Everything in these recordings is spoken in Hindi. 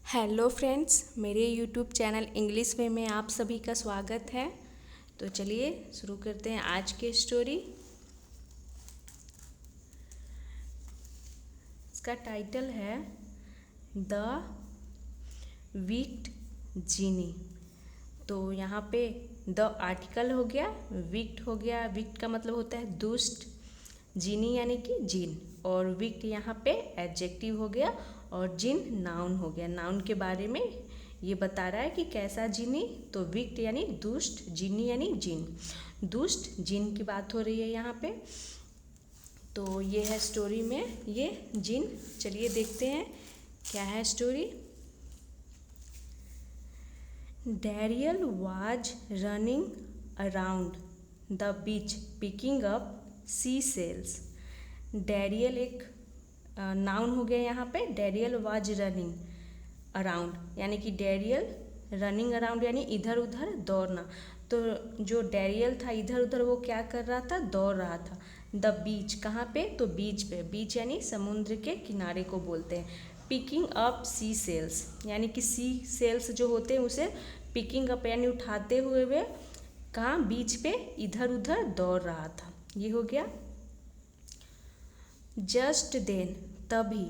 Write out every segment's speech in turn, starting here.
हेलो फ्रेंड्स, मेरे यूट्यूब चैनल इंग्लिश वे में आप सभी का स्वागत है। तो चलिए शुरू करते हैं आज की स्टोरी। इसका टाइटल है द विक्ड जीनी। तो यहाँ पे द आर्टिकल हो गया, विक्ड हो गया। विक्ड का मतलब होता है दुष्ट, जीनी यानी कि जिन, और विक्ड यहाँ पे एडजेक्टिव हो गया और जिन नाउन हो गया। नाउन के बारे में ये बता रहा है कि कैसा जिनी। तो विक्ड यानी दुष्ट, जिनी यानी जिन। दुष्ट जिन की बात हो रही है यहाँ पे। तो ये है स्टोरी में ये जिन। चलिए देखते हैं क्या है story. Darryl was running around the beach picking up sea shells. Darryl एक नाउन हो गया यहाँ पे। डैरियल वाज रनिंग अराउंड यानी कि डैरियल रनिंग अराउंड यानी इधर उधर दौड़ना। तो जो डैरियल था इधर उधर वो क्या कर रहा था, दौड़ रहा था। द बीच कहाँ पे, तो बीच पे। बीच यानी समुद्र के किनारे को बोलते हैं। पिकिंग अप सी सेल्स यानी कि सी सेल्स जो होते हैं उसे पिकिंग अप यानी उठाते हुए वे कहाँ, बीच पे इधर उधर दौड़ रहा था। ये हो गया। जस्ट देन तभी,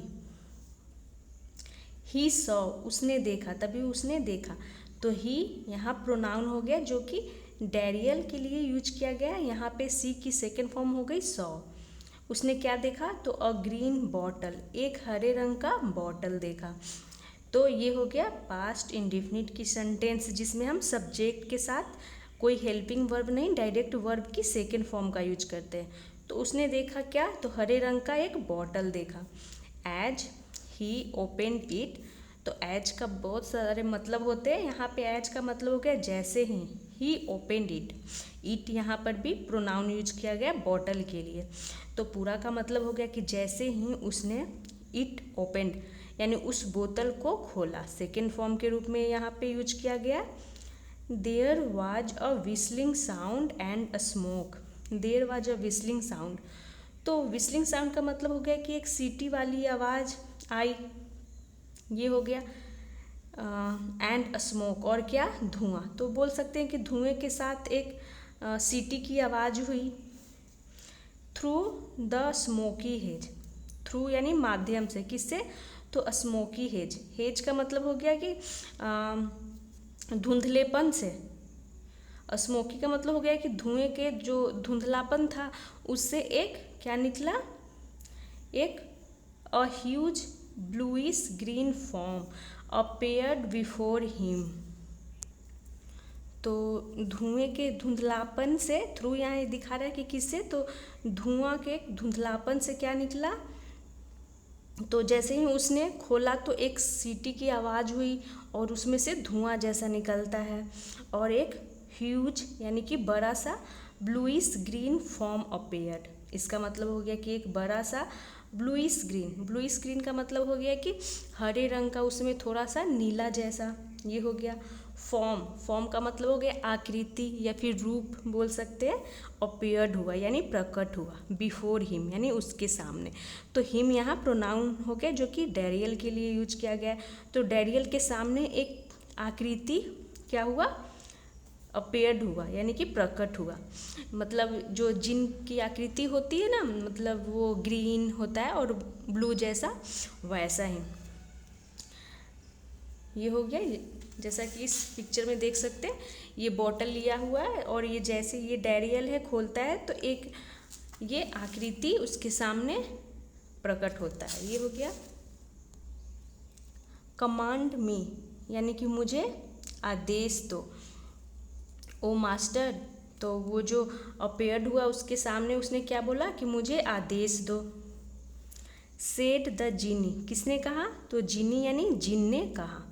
ही सॉ उसने देखा, तभी उसने देखा। तो ही यहाँ प्रोनाउन हो गया जो कि डैरियल के लिए यूज किया गया। यहाँ पे सी की सेकेंड फॉर्म हो गई सॉ। उसने क्या देखा, तो अ ग्रीन बॉटल, एक हरे रंग का बॉटल देखा। तो ये हो गया पास्ट इंडेफिनिट की सेंटेंस जिसमें हम सब्जेक्ट के साथ कोई हेल्पिंग वर्ब नहीं, डायरेक्ट वर्ब की सेकेंड फॉर्म का यूज करते हैं। तो उसने देखा क्या, तो हरे रंग का एक बॉटल देखा। As he opened it. तो एज का बहुत सारे मतलब होते हैं। यहाँ पे एज का मतलब हो गया जैसे ही ओपेंड इट। इट यहाँ पर भी प्रोनाउन यूज किया गया बॉटल के लिए। तो पूरा का मतलब हो गया कि जैसे ही उसने इट ओपेंड यानी उस बोतल को खोला। सेकेंड फॉर्म के रूप में यहाँ पे यूज किया गया। There was a whistling sound and a smoke. There was a whistling sound. तो विस्लिंग साउंड का मतलब हो गया कि एक सीटी वाली आवाज़ आई, ये हो गया। एंड अ स्मोक, और क्या, धुआं। तो बोल सकते हैं कि धुएं के साथ एक सीटी की आवाज़ हुई। Through the smoky hedge. Through यानी माध्यम से, किससे, तो स्मोकी हेज। हेज का मतलब हो गया कि धुंधलेपन से। स्मोकी का मतलब हो गया कि धुएं के जो धुंधलापन था उससे एक क्या निकला, एक a huge bluish green form appeared before him. तो धुएं के धुंधलापन से, थ्रू यहाँ दिखा रहा है कि किससे, तो धुआं के धुंधलापन से क्या निकला। तो जैसे ही उसने खोला तो एक सीटी की आवाज़ हुई और उसमें से धुआं जैसा निकलता है। और एक ह्यूज यानी कि बड़ा सा ब्लूइश ग्रीन फॉर्म अपेयर्ड। इसका मतलब हो गया कि एक बड़ा सा ब्लूइश ग्रीन। ब्लूइश ग्रीन का मतलब हो गया कि हरे रंग का, उसमें थोड़ा सा नीला जैसा। ये हो गया। फॉर्म, फॉर्म का मतलब हो गया आकृति या फिर रूप बोल सकते हैं। अपेयर्ड हुआ यानी प्रकट हुआ। बिफोर हिम यानी उसके सामने। तो हिम यहाँ प्रोनाउन हो गया जो कि डैरियल के लिए यूज किया गया है। तो डैरियल के सामने एक आकृति क्या हुआ, अपेयर्ड हुआ यानी कि प्रकट हुआ। मतलब जो जिन की आकृति होती है ना, मतलब वो ग्रीन होता है और ब्लू जैसा, वैसा ही ये हो गया। जैसा कि इस पिक्चर में देख सकते हैं, ये बॉटल लिया हुआ है और ये जैसे ये डैरियल है, खोलता है तो एक ये आकृति उसके सामने प्रकट होता है। ये हो गया। कमांड मी यानी कि मुझे आदेश दो। ओ मास्टर, तो वो जो अपेयर्ड हुआ उसके सामने उसने क्या बोला कि मुझे आदेश दो। सेड द जीनी, किसने कहा, तो जीनी यानी जिन ने कहा।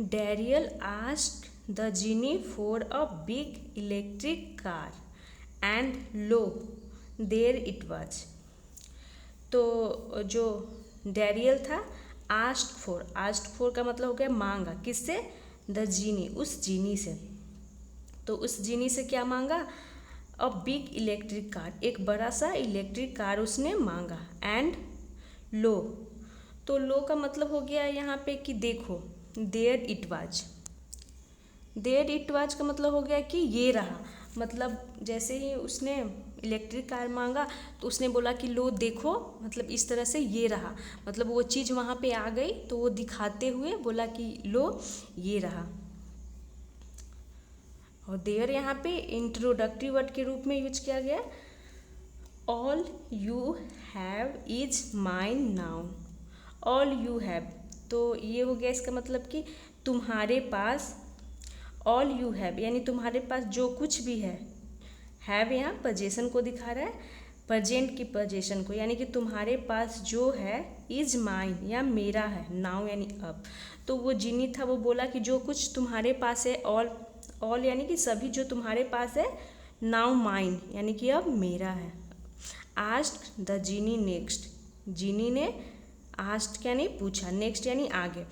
Darryl asked the genie for a big electric car and lo there it was. तो जो डैरियल था, आस्क्ड फॉर का मतलब हो गया मांगा, किससे, द जीनी, उस जीनी से। तो उस जीनी से क्या मांगा, अ बिग इलेक्ट्रिक कार, एक बड़ा सा इलेक्ट्रिक कार उसने मांगा। एंड लो, तो लो का मतलब हो गया यहाँ पे कि देखो, there it was. There it was का मतलब हो गया कि ये रहा, मतलब जैसे ही उसने इलेक्ट्रिक कार मांगा तो उसने बोला कि लो देखो, मतलब इस तरह से ये रहा, मतलब वो चीज़ वहाँ पे आ गई तो वो दिखाते हुए बोला कि लो ये रहा। और देयर यहाँ पे इंट्रोडक्टरी वर्ड के रूप में यूज किया गया। All you have is mine now. All you have, तो ये हो गया इसका मतलब कि तुम्हारे पास। ऑल यू हैव यानी तुम्हारे पास जो कुछ भी है। हैव यहाँ पोजीशन को दिखा रहा है, प्रेजेंट की पोजीशन को, यानी कि तुम्हारे पास जो है इज माइन या मेरा है, नाउ यानी अब। तो वो जिनी था वो बोला कि जो कुछ तुम्हारे पास है, ऑल यानी कि सभी जो तुम्हारे पास है, नाउ माइन यानी कि अब मेरा है। आस्क्ड द जीनी नेक्स्ट, जीनी ने आस्क्ड यानी पूछा, नेक्स्ट यानी आगे,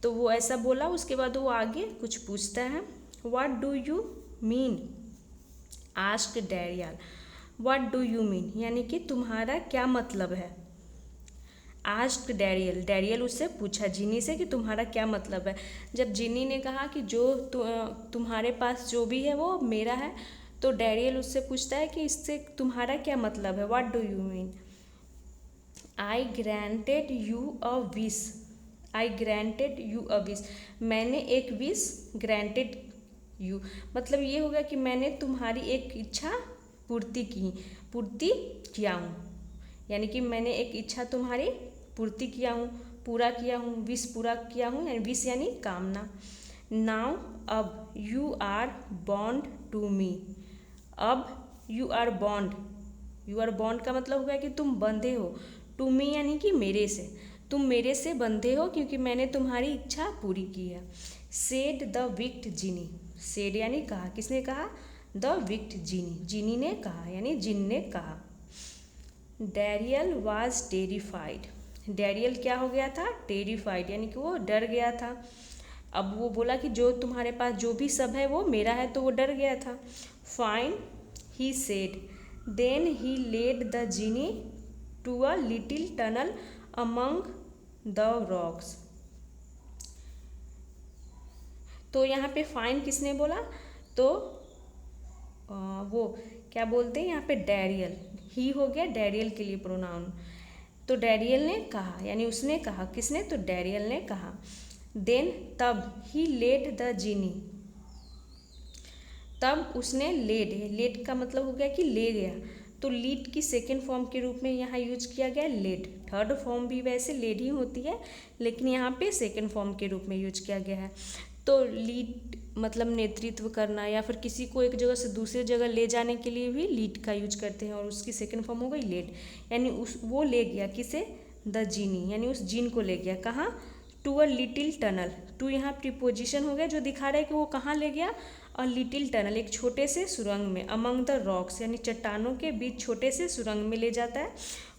तो वो ऐसा बोला, उसके बाद वो आगे कुछ पूछता है। What do you mean, asked Darryl. What do you mean यानी कि तुम्हारा क्या मतलब है। आस्क्ड डैरियल, डैरियल उससे पूछा जीनी से कि तुम्हारा क्या मतलब है। जब जीनी ने कहा कि जो तुम्हारे पास जो भी है वो मेरा है, तो डैरियल उससे पूछता है कि इससे तुम्हारा क्या मतलब है, what do you mean. I granted you a wish, I granted you a wish, मैंने एक विश ग्रांटेड यू, मतलब ये होगा कि मैंने तुम्हारी एक इच्छा पूर्ति किया हूँ, यानी कि मैंने एक इच्छा तुम्हारी पूर्ति किया हूँ, पूरा किया हूँ, विश पूरा किया हूँ, यानी विश यानी कामना। नाउ अब you are bound to me, अब you are bound, you are bound का मतलब होगा कि तुम बंधे हो, टू मी यानी कि मेरे से, तुम मेरे से बंधे हो क्योंकि मैंने तुम्हारी इच्छा पूरी की है। Said the wicked genie, said यानी कहा, किसने कहा, द विक्ड जीनी, जीनी ने कहा यानी जिन ने कहा। डैरियल वाज टेरिफाइड, डैरियल क्या हो गया था, टेरिफाइड यानी कि वो डर गया था। अब वो बोला कि जो तुम्हारे पास जो भी सब है वो मेरा है, तो वो डर गया था। Fine he said, then he led the genie to a little tunnel among the rocks. तो यहाँ पे फाइन किसने बोला, तो वो क्या बोलते हैं यहाँ पे डैरियल, ही हो गया डैरियल के लिए प्रोनाउन। तो डैरियल ने कहा यानी उसने कहा, किसने, तो डैरियल ने कहा। देन तब ही लेड द जीनी, तब उसने लेड, लेड का मतलब हो गया कि ले गया, तो लीड की सेकेंड फॉर्म के रूप में यहाँ यूज किया गया लेड। थर्ड फॉर्म भी वैसे लेड ही होती है, लेकिन यहाँ पे सेकेंड फॉर्म के रूप में यूज किया गया है। तो लीड मतलब नेतृत्व करना या फिर किसी को एक जगह से दूसरी जगह ले जाने के लिए भी लीड का यूज करते हैं, और उसकी सेकेंड फॉर्म हो गई लेड, यानी उस वो ले गया किसे, द जीनी, यानी उस जीन को ले गया कहाँ, to a little tunnel. To यहाँ प्रीपोजिशन हो गया जो दिखा रहा है कि वो कहाँ ले गया, और लिटिल टनल एक छोटे से सुरंग में, अमंग द रॉक्स यानी चट्टानों के बीच छोटे से सुरंग में ले जाता है,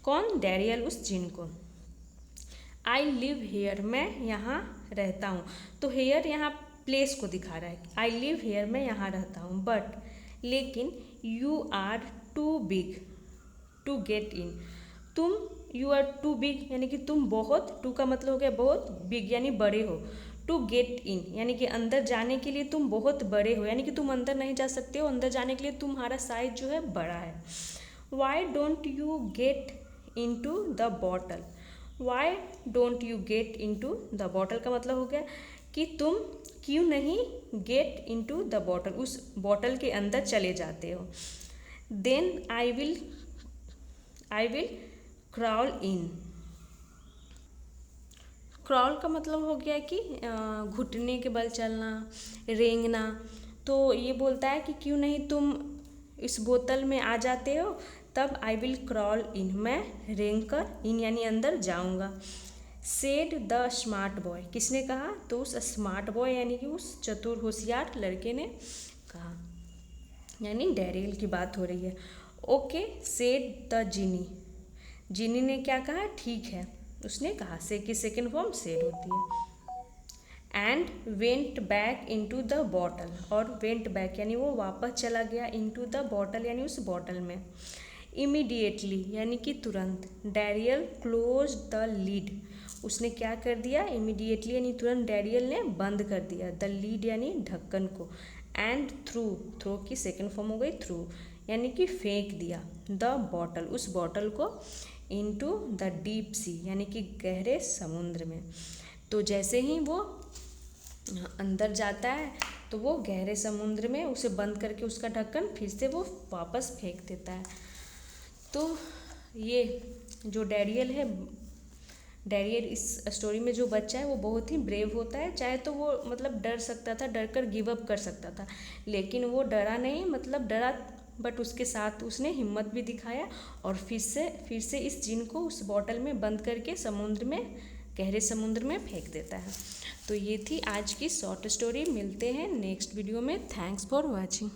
कौन, डैरियल उस जिन को। आई लिव हेयर, मैं यहाँ रहता हूँ, तो हेयर यहाँ प्लेस को दिखा रहा है, आई लिव हेयर, मैं यहाँ रहता हूँ, बट लेकिन you are too big to get in, तुम, यू आर टू बिग यानी कि तुम बहुत, टू का मतलब हो गया बहुत, बिग यानी बड़े हो, टू गेट इन यानी कि अंदर जाने के लिए तुम बहुत बड़े हो, यानी कि तुम अंदर नहीं जा सकते हो, अंदर जाने के लिए तुम्हारा साइज जो है बड़ा है। Why don't you get into the bottle, why don't you get into the bottle का मतलब हो गया कि तुम क्यों नहीं get into the bottle, उस बॉटल के अंदर चले जाते हो। Then I will crawl in, crawl का मतलब हो गया कि घुटने के बल चलना, रेंगना, तो ये बोलता है कि क्यों नहीं तुम इस बोतल में आ जाते हो, तब आई विल क्रॉल इन, मैं रेंग कर इन यानी अंदर जाऊंगा। सेड द स्मार्ट बॉय, किसने कहा, तो उस स्मार्ट बॉय यानी कि उस चतुर होशियार लड़के ने कहा, यानी डैरियल की बात हो रही है। ओके सेड द जीनी, जीनी ने क्या कहा, ठीक है उसने कहा, से की सेकेंड फॉर्म सेड होती है। And went back into the bottle, और वेंट बैक यानी वो वापस चला गया, इनटू द बॉटल यानी उस बॉटल में। इमीडिएटली यानी कि तुरंत, डैरियल क्लोज द लीड, उसने क्या कर दिया, इमीडिएटली यानी तुरंत डैरियल ने बंद कर दिया द लीड यानी ढक्कन को, एंड थ्रो की सेकेंड फॉर्म हो गई थ्रू, यानी कि फेंक दिया द बॉटल, उस बॉटल को इनटू द डीप सी यानी कि गहरे समुद्र में। तो जैसे ही वो अंदर जाता है तो वो गहरे समुद्र में उसे बंद करके उसका ढक्कन फिर से वो वापस फेंक देता है। तो ये जो डैरियल है, डैरियल इस स्टोरी में जो बच्चा है वो बहुत ही ब्रेव होता है। चाहे तो वो मतलब डर सकता था, डर कर गिव अप कर सकता था, लेकिन वो डरा नहीं, मतलब डरा बट उसके साथ उसने हिम्मत भी दिखाया और फिर से इस जिन को उस बॉटल में बंद करके समुद्र में, गहरे समुद्र में फेंक देता है। तो ये थी आज की शॉर्ट स्टोरी। मिलते हैं नेक्स्ट वीडियो में। Thanks for watching.